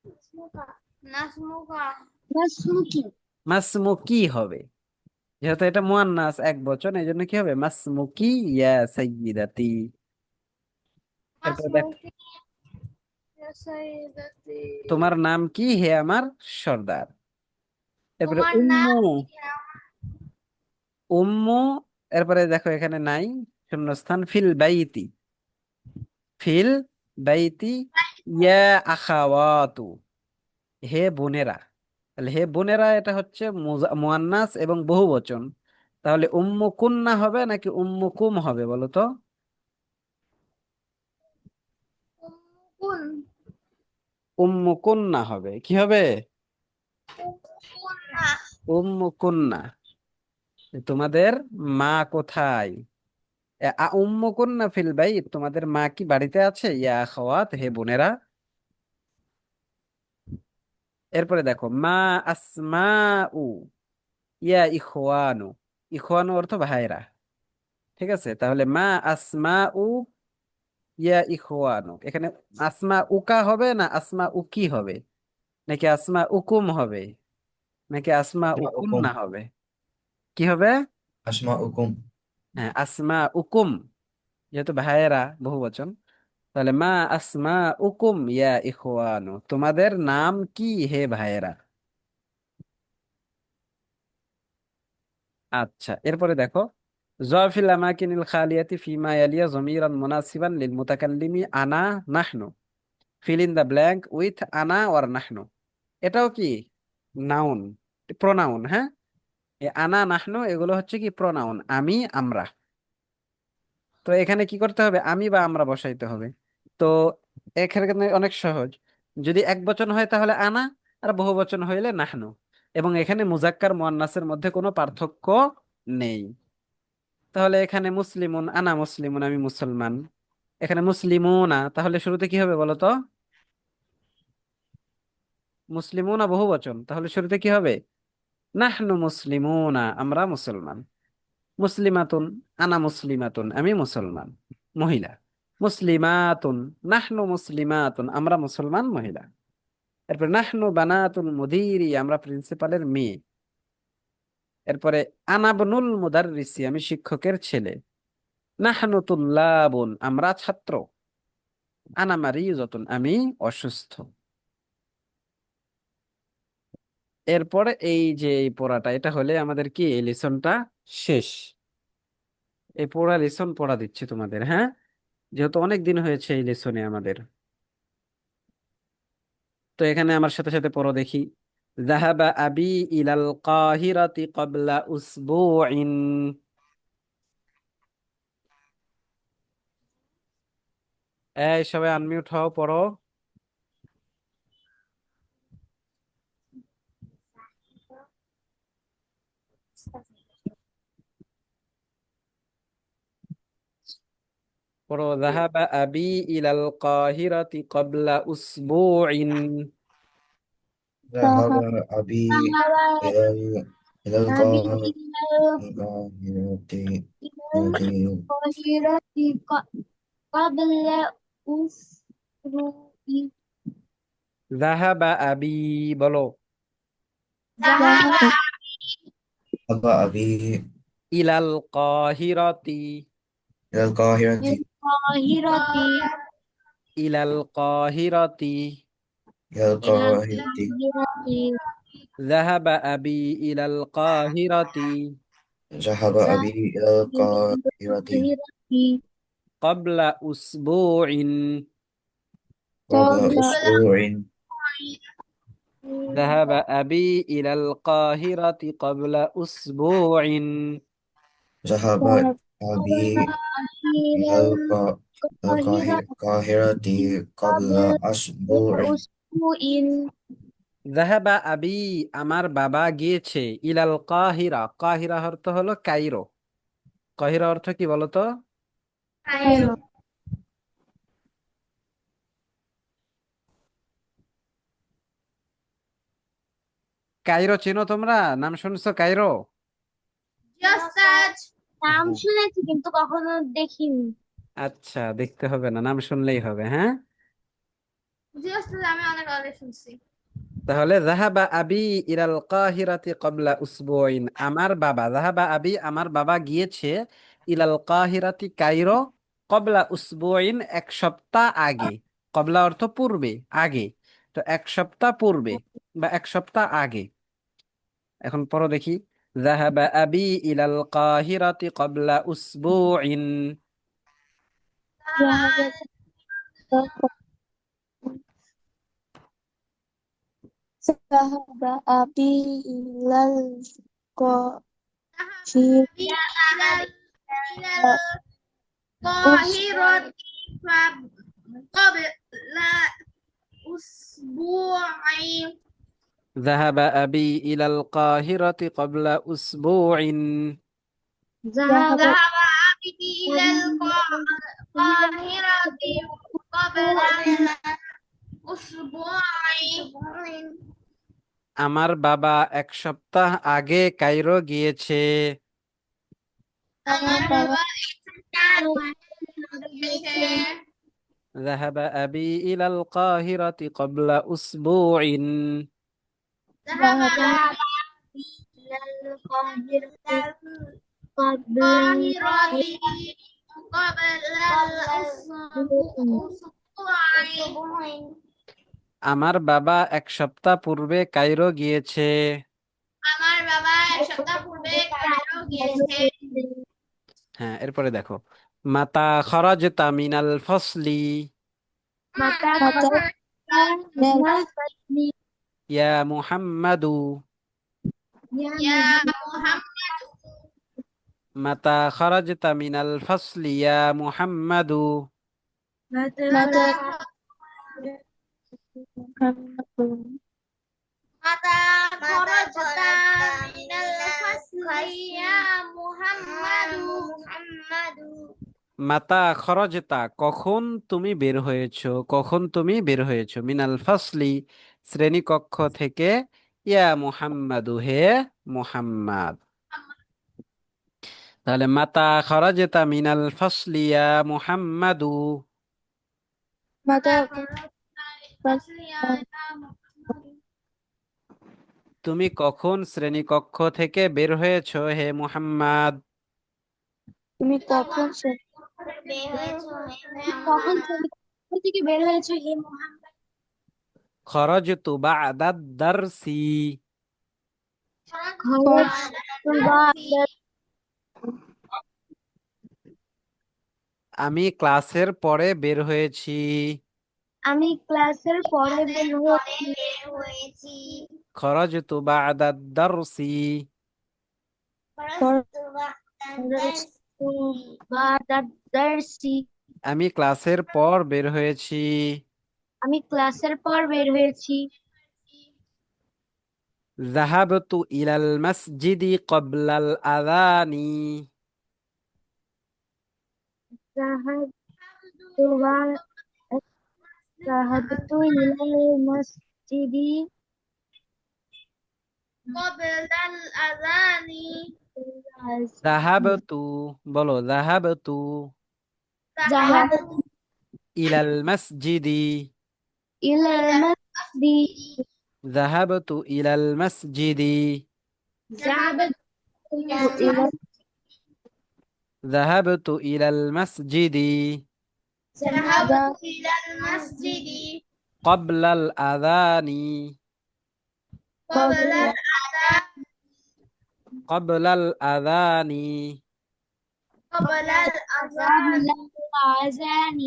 নাসমুকা। নাসমুকা। নাসমুকি। মাসমু কি হবে, যেহেতু এটা মুয়ান্নাস এক বচন, এই জন্য কি হবে মাসমুকি ইয়া সাইয়্যিদাতি। এরপর দেখ, নাসমুকি ইয়া সাইয়্যিদাতি। তোমার নাম কি হে আমার সর্দার। এরপরে তোমার উম্মু, নাম কি? উম্মু, এরপরে দেখো এখানে নাই শূন্যস্থান, ফিল বাইতি, ফিল বাইতি ইয়া আখাওয়াতু, হে বোনেরা। তাহলে হে বোনেরা এটা হচ্ছে মুয়ান্নাস এবং বহুবচন, তাহলে উম্মু কুন্না হবে নাকি উম্মু কুম হবে বলো তো? কুন। উম্মু কুন্না হবে, কি হবে? কুন্না। উম্মু কুন্না। তোমাদের মা কোথায়? উম্মু কুন্না ফিল বাইত, তোমাদের মা কি বাড়িতে আছে ইয়া আখাওয়াত, হে বোনেরা। এরপরে দেখো মা আসমাউ ইয়া ইখওয়ানু, ইখওয়ানু অর্থ ভাইরা। ঠিক আছে, তাহলে মা আসমাউ ইয়া ইখওয়ানু, এখানে আসমা উকা হবে না আসমা উকি হবে, নাকি আসমা উকুম হবে, নাকি আসমা أسماؤكم উকুন্না হবে? কি হবে? أسماؤكم হ্যাঁ আসমা উকুম, যেহেতু ভাইয়েরা বহু বচন, তাহলে মা আসমা উকুম ইয়া ইখওয়ানু, তোমাদের নাম কি হে ভাইয়েরা। আচ্ছা, এরপরে দেখো জফিল আমাকিনিল খালিয়াতি ফিমা ইয়ালিয়া জমিরান মুনাসিবান লিল মুতাকাল্লিমি আনা নাহনু, fill in the blank with আনা ওর নাহনু। এটাও কি নাউন, প্রোনাউন। হ্যাঁ, এই আনা নাহনু এগুলো হচ্ছে কি প্রোনাউন, আমি আমরা। তো এখানে কি করতে হবে, আমি বা আমরা বসাইতে হবে। তো এখানে কিন্তু অনেক সহজ, যদি এক বচন হয় তাহলে আনা, আর বহু বচন হইলে নাহনু, এবং এখানে মুজাক্কার মুয়ান্নাসের মধ্যে কোনো পার্থক্য নেই। তাহলে এখানে মুসলিমুন, আনা মুসলিমুন, আমি মুসলমান। এখানে মুসলিমুনা, তাহলে শুরুতে কি হবে বলো তো? মুসলিমুনা বহু বচন, তাহলে শুরুতে কি হবে? নাহনু মুসলিমুনা, আমরা মুসলমান। মুসলিমাতুন, আনা মুসলিমাতুন, আমি মুসলমান মহিলা। মুসলিমাতুন, নাহনু মুসলিমাতুন, আমরা মুসলমান মহিলা। এরপর নাহনু বানাতুল মুদিরি, আমরা প্রিন্সিপালের মেয়ে। এরপরে আনা বনুল মুদাররিসি, আমি শিক্ষকের ছেলে। নাহনু তুল্লাবুন, আমরা ছাত্র। আনা মারিয়তুন, আমি অসুস্থ। এরপরে এই যে এই পড়াটা, এটা হলে আমাদের কি এই লেসনটা শেষ। এই পড়া লেসন পড়া দিচ্ছি তোমাদের, হ্যাঁ, যেহেতু অনেক দিন হয়েছে এই লেসনে আমাদের। তো এখানে আমার সাথে সাথে পড়ো দেখি। যাহাবা আবি ইলাল কাহিরাতি ক্বাবলা উসবুইন। এই সবাই আনমিউট হও, পড়ো। পড়ো যাহাবা আবি ইলাল কাহিরাতি ক্বাবলা উসবুইন। ذهب أبي إلى إلى القاهرة قبل أسبوع. যাহাবা আবি, বলো। ذهب ذهب أبي ইলাল কাহিরাতি, إلى القاهرة للقاهرة. ইলাল কাহিরাতি। إلى إلى القاهرة القاهرة. যাহাবা আবি ইলাল কাহিরাতি। ذهب أبي إلى القاهرة قبل أسبوع. قبل أسبوع. ذهب أبي إلى القاهرة قبل أسبوع. ذهب أبي إلى القاهرة قبل أسبوع. যাহাবা আবি, আমার বাবা গিয়েছে, ইলাল কাহিরা। কাহিরা অর্থ হলো কায়রো। কাহিরা অর্থ কি বলতো? কায়রো চেনো তোমরা? নাম শুনছো কায়রো? নাম শুনেছি কিন্তু কখনো দেখিনি। আচ্ছা, দেখতে হবে না, নাম শুনলেই হবে। হ্যাঁ, জি ওস্তাদ, আমি অনেক আগে শুনছি। তাহলে যাহাবা আবি ইলাল কাহিরাতি ক্বাবলা উসবুইন। আমার বাবা, যাহাবা আবি, আমার বাবা গিয়েছে, ইলাল কাহিরাতি কায়রো, ক্বাবলা উসবুইন, এক সপ্তাহ আগে। ক্বাবলা অর্থ পূর্বে, আগে। তো এক সপ্তাহ পূর্বে বা এক সপ্তাহ আগে। এখন পড়ো দেখি। যাহাবা আবি ইলাল কাহিরাতি ক্বাবলা উসবুইন। ذهب أبي إلى القاهرة القاهرة قبل أسبوعين. ذهب أبي إلى القاهرة قبل أسبوع. ذهب أبي إلى القاهرة قبل أسبوعين. আমার বাবা এক সপ্তাহ আগে কায়রো গিয়েছে। আমার বাবা গিয়েছে। ذهب أبي إلى القاهرة قبل أسبوع. ذهب أبي إلى القاهرة قبل الأسبوعين. আমার বাবা এক সপ্তাহ পূর্বে কায়রো গিয়েছে। আমার বাবা এক সপ্তাহ পূর্বে কায়রো গিয়েছে। হ্যাঁ, এরপরে দেখো। মাতা খরাজতা মিনাল ফসলি। মাতা ইয়া মুহাম্মাদু। ইয়া মুহাম্মদ। মাতা খরাজতা মিনাল ফসলি ইয়া মুহাম্মাদু। মাতা খরজতা মিনাল ফাসলি ইয়া মুহাম্মাদু। মাতা খরজতা, কখন তুমি বের হয়েছো, কখন তুমি বের হয়েছো, মিনাল ফাসলি, শ্রেণীকক্ষ থেকে, ইয়া মুহাম্মাদু, হে মুহাম্মাদ। তাহলে মাতা খরজতা মিনাল ফাসলি ইয়া মুহাম্মাদু। তুমি কখন শ্রেণীকক্ষ থেকে বের হয়েছো, হে মুহাম্মাদ। তুমি কখন থেকে বের হয়েছো হে মুহাম্মদ। খরজতু বা'দাদ দারসি। আমি ক্লাসের পরে বের হয়েছি। আমি ক্লাসের পরে বের হয়েছি। খরজতু বা'দাদ দারসি। আমি ক্লাসের পর বের হয়েছি। আমি ক্লাসের পর বের হয়েছি। যাহাবতু ইলাল মসজিদি ক্বাবলাল আযানি। ذهبت إلى المسجد قبل الأذان. যাহাবতু, বলো যাহাবতু, ذهبت ইলাল মসজিদি। إلى المسجد. যাহাবতু ইলাল মসজিদি। ذهبت যাহাবতু ইলাল মসজিদি ذهبت إلى المسجد ক্বাবলাল আযানি। قبل الأذان. ক্বাবলাল আযানি। قبل الأذان الأذان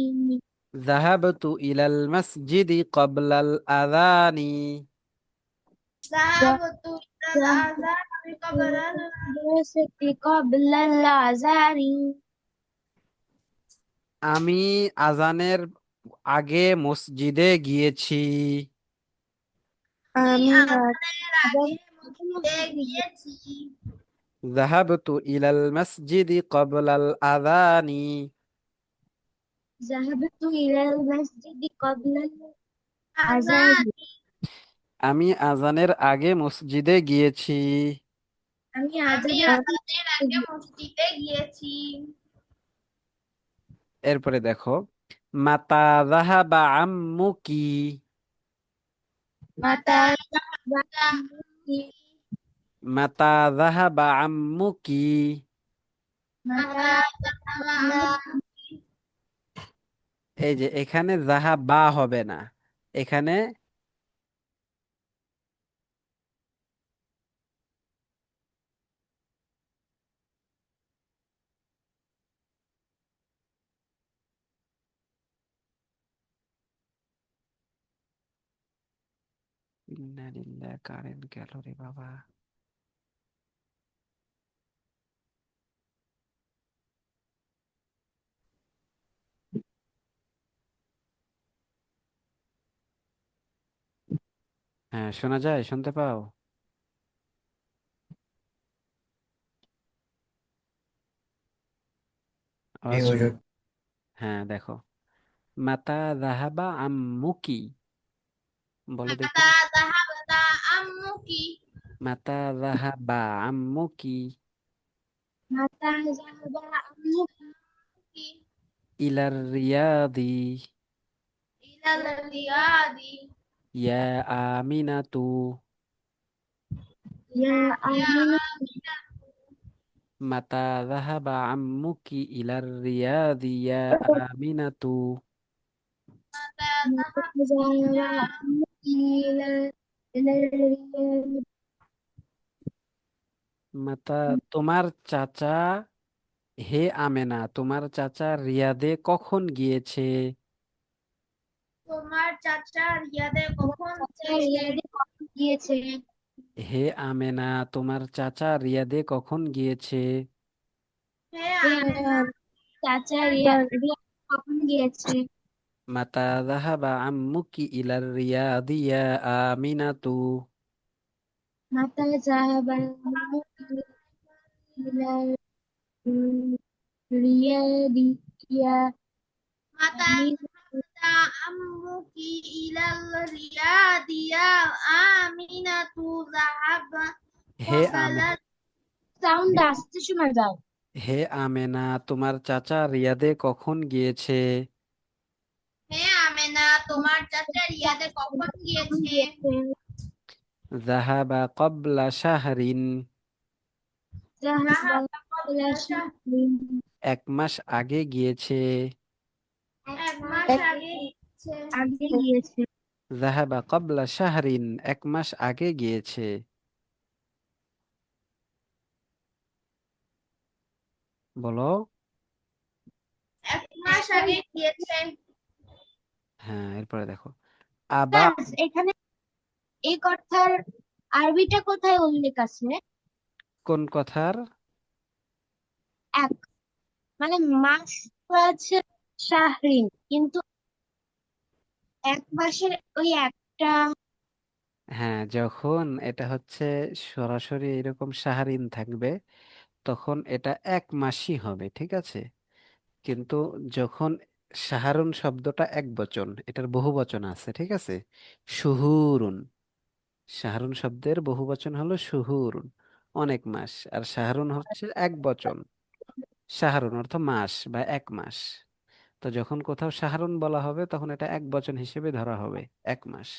যাহাবতু ইলাল মাসজিদি ক্বাবলাল আযানি। ذهبت إلى الأذان قبل المدرسة قبل الأذان আমি আজানের আগে মসজিদে গিয়েছি। আমি আমি আজানের আগে মসজিদে গিয়েছি। যাহাবতু ইলাল মাসজিদি ক্বাবলাল আযানি। ذهبت إلى المسجد قبل আজান الأذان আমি আজানের আগে মসজিদে গিয়েছি। আমি আমি আজানের আগে মসজিদে গিয়েছি। এরপরে দেখো, মাতা যাহাবা আম্মুকি। মাতা মাতা যাহাবা আম্মুকি। মাতা এই যে এখানে যাহাবা হবে না, এখানে ইন্না লিল্লাহি, কারেন্ট গেল রে বাবা। হ্যাঁ, শোনা যায়, শুনতে পাও? জি আওয়াজ হুজুর। হ্যাঁ, দেখো, মাতা যাহাবা আম্মুকি, বলো দেখি। মাতা যাহাবাতা আম্মুকি। মাতা যাহাবা আম্মুকি মাতা যাহাবা আম্মুকি ইলার রিয়াদি ইলাল রিয়াদি ইয়া আমিনাতু। ইয়া ইয়া আমিনা মাতা যাহাবা আম্মুকি ইলার রিয়াদি ইয়া আমিনাতু। মাতা মাতা যাহাবা যাহাবা আম্মুকি ইলা রিয়াদ মাতা, তোমার চাচা, হে আমেনা, তোমার চাচা রিয়াদে কখন গিয়েছে? তোমার চাচা রিয়াদে কখন চাচা গিয়েছে? রিয়াদে কখন গিয়েছে হে আমেনা, তোমার চাচা রিয়াদে কখন গিয়েছে? হে হে আমেনা, চাচা রিয়াদে কখন গিয়েছে মাতা যাহাবা আম্মুকি ইলার রিয়াদি ইয়া আমিনাতু। মাতা যাহাবা আম্মুকি ইলা রিয়াদি ইয়া মাতা আমিনা যাহাবাতা আম্মুকি ইলাল রিয়াদি ইয়া আমিনাতু যাহাবা হে আমে ক্বাবলা। সাউন্ড আসতে শোনা যায় হে আমেনা, তোমার চাচা রিয়াদে কখন গিয়েছে? হে আমেনা, তোমার চাচা রিয়াদে কখন কখন গিয়েছে? গিয়েছে যাহাবা ক্বাবলা শাহরিন, যাহাবা যাহাবা ইলা ক্বাবলা শাহরিন 1 মাস আগে গিয়েছে। এক মাস এক আগে গিয়েছে। আগে গিয়েছে যাহাবা ক্বাবলা শাহরিন, 1 মাস আগে গিয়েছে। বলো। এক মাস আগে গিয়েছে। হ্যাঁ, এরপরে দেখো, আবা, ব্যাস এখানে এই কথার আরবিটা কোথায় উল্লেখ আছে কোন কথার? এক মানে মাস তো আছে শাহরিন কিন্তু এক মাসের ওই একটা হ্যাঁ, যখন এটা হচ্ছে সরাসরি এরকম শাহরিন থাকবে, তখন এটা 1 মাসই হবে, ঠিক আছে। কিন্তু যখন শাহরুন শব্দটা একবচন, এটার বহুবচন আছে, ঠিক আছে, শুহুরুন। শাহরুন শব্দের বহুবচন হলো শুহুরুন, অনেক মাস। আর শাহরুন হচ্ছে একবচন, শাহরুন অর্থ মাস বা 1 মাস। তো যখন কোথাও শাহরুন বলা হবে তখন এটা একবচন হিসেবে ধরা হবে, 1 মাস।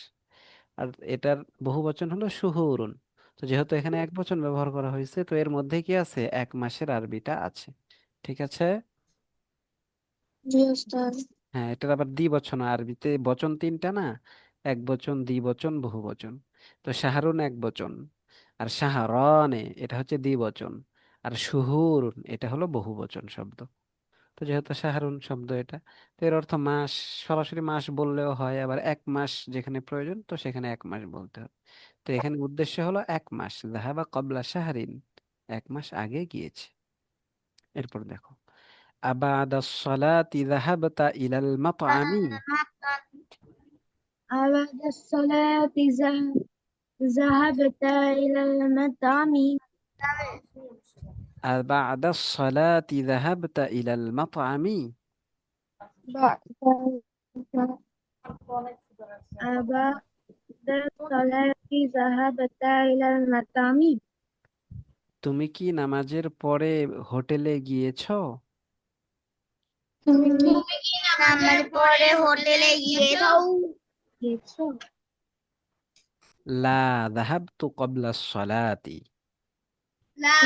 আর এটার বহুবচন হলো শুহুরুন। তো যেহেতু এখানে একবচন ব্যবহার করা হয়েছে, তো এর মধ্যে কি আছে, 1 মাসের আরবিটা আছে, ঠিক আছে। জি ওস্তাদ হ্যাঁ, এটার আবার দ্বিবচন, আরবিতে বচন 3টা না, একবচন, দ্বিবচন, বহুবচন। তো শাহরুন একবচন, আর শাহরানে এটা হচ্ছে দ্বিবচন, আর শুহুর এটা হলো বহুবচন শব্দ। তো যেহেতু শাহরুন শব্দ এটা, তো এর অর্থ মাস। সরাসরি মাস বললেও হয়, আবার এক মাস যেখানে প্রয়োজন তো সেখানে এক মাস বলতে হবে। তো এখানে উদ্দেশ্য হলো এক মাস, যাহাবা কবলা শাহরিন, এক মাস আগে গিয়েছে। এরপর দেখো, আবাদা সলাতি যাহাবতা ইলাল মাতআমি। بعد الصلاة ذهبت إلى المطعم. আবাদা সলাতি যাহাবতা ইলাল মাতআমি। بعد بعد الصلاة ذهبت إلى المطعم. তুমি কি নামাজের পরে হোটেলে গিয়েছো? তুমি কি নামার পরে হোটেলে গিয়েছো? লা যাহাবতু ক্বাবলা সলাতি। لا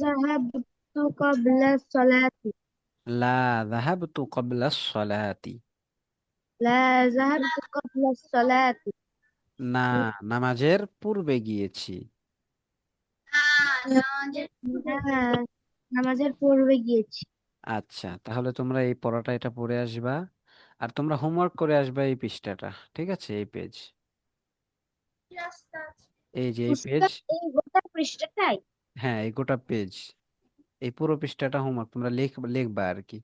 ذهبت قبل الصلاة. লা যাহাবতু ক্বাবলা সলাতি। لا ذهبت قبل الصلاة. না, নামাজের পূর্বে গিয়েছি। না, নামাজের পূর্বে গিয়েছি। আচ্ছা, তাহলে তোমরা এই পড়াটা এটা পড়ে আসবা, আর তোমরা হোমওয়ার্ক করে আসবা এই পৃষ্ঠাটা, ঠিক আছে? এই পেজ, এই যে এই পেজ, উস্তাদ, এই গোটা পৃষ্ঠাটাই? হ্যাঁ এই গোটা পেজ, এই পুরো পৃষ্ঠাটা হোমওয়ার্ক তোমরা লিখবা আর কি।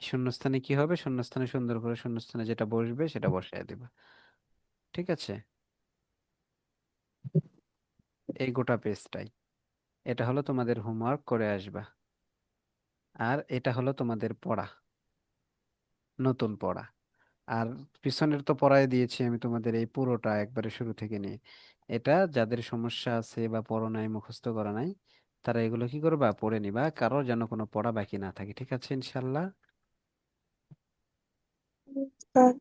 শূন্যস্থানে কি হবে, শূন্যস্থানে সুন্দর করে শূন্যস্থানে যেটা বসবে সেটা বসায় দিবা, ঠিক আছে? এই গোটা পেজটাই, এটা হলো তোমাদের হোমওয়ার্ক করে আসবা। আর এটা হলো তোমাদের পড়া, নতুন পড়া। আর পিছনের তো পড়ায় দিয়েছি আমি তোমাদের এই পুরোটা একবারে শুরু থেকে নিয়ে। এটা যাদের সমস্যা আছে বা পড়ো নাই, মুখস্থ করা নাই, তারা এগুলো কি করবা, পড়ে নিবা, কারো যেন কোনো পড়া বাকি না থাকে, ঠিক আছে ইনশাল্লাহ? উস্তাদ।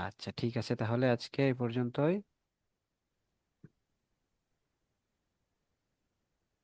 আচ্ছা ঠিক আছে, তাহলে আজকে এই পর্যন্তই।